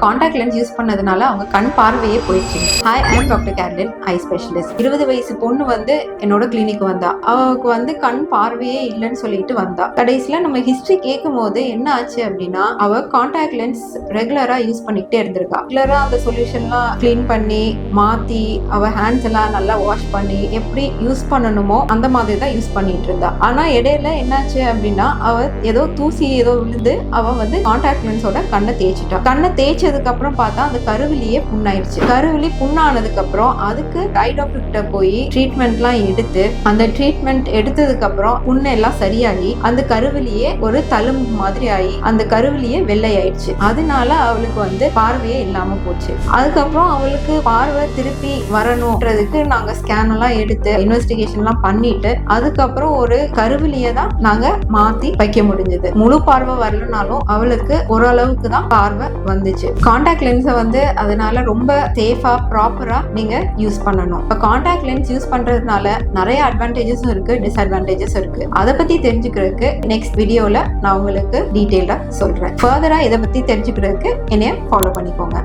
Contact lens use பண்ணதுனால அவங்க கண் பார்வையே போயிடுச்சு. Hi, I am doctor கேர்லின், I specialist. 20 வயசு பொண்ணு என்னோட கிளினிக் வந்தா. அவளுக்கு கண் பார்வையே இல்லைன்னு சொல்லிட்டு வந்தா. கடைசியில நம்ம ஹிஸ்டரி கேட்கும் போது என்ன ஆச்சு அப்படின்னா, அவ காண்டாக்ட் லென்ஸ் ரெகுலரா யூஸ் பண்ணிக்கிட்டே இருந்திருக்கா. ரெகுலரா அந்த சொல்யூஷன்லாம் கிளீன் பண்ணி மாத்தி அவ ஹேண்ட்ஸ் எல்லாம் நல்லா வாஷ் பண்ணி எப்படி யூஸ் பண்ணணுமோ அந்த மாதிரி தான் யூஸ் பண்ணிட்டு இருந்தா. ஆனா இடையில என்னாச்சு அப்படின்னா, அவ ஏதோ தூசி ஏதோ விழுந்து அவ காண்டாக்ட் லென்ஸோட கண்ணை தேய்ச்சிட்டா. கண்ணை தேய்ச்சதுக்கு அப்புறம் பார்த்தா அந்த கருவிலியே புண்ணாயிடுச்சு. கருவிலி புண்ணானதுக்கு அப்புறம் அதுக்கு ஐ டாக்டர் கிட்ட போய் ட்ரீட்மெண்ட்லாம் எடுத்து அந்த ட்ரீட்மெண்ட் எடுத்ததுக்கு அப்புறம் புண்ணு எல்லாம் சரியாகி அந்த கருவிலியே ஒரு தழும்பு மாதிரி ஆகி அந்த கருவிலியே வெள்ளை ஆயிடுச்சு. அதனால அவளுக்கு பார்வையே இல்லாம போச்சு. அதுக்கப்புறம் அவளுக்கு பார்வை திருப்பி வரணும்ன்றதுக்கு நாங்க ஸ்கேன் எல்லாம் எடுத்து இன்வெஸ்டிகேஷன் எல்லாம் பண்ணிட்டு அதுக்கப்புறம் ஒரு கருவிலியை தான் நாங்க மாத்தி வைக்க முடிஞ்சது. முழு பார்வை வரலனாலும் அவளுக்கு ஓரளவுக்கு தான் பார்வை வந்துச்சு. காண்டாக்ட் லென்ஸை அதனால ரொம்ப சேஃபா ப்ராப்பரா நீங்க யூஸ் பண்ணணும். இப்போ காண்டாக்ட் லென்ஸ் யூஸ் பண்றதுனால நிறைய அட்வான்டேஜஸும் இருக்கு, டிஸ்அட்வான்டேஜஸ் இருக்கு. அதை பத்தி தெரிஞ்சுக்கிறதுக்கு நெக்ஸ்ட் வீடியோல நான் உங்களுக்கு டீட்டெயிலா சொல்றேன். ஃபர்தரா இதை பத்தி தெரிஞ்சுக்கிறதுக்கு என்னைய ஃபாலோ பண்ணிக்கோங்க.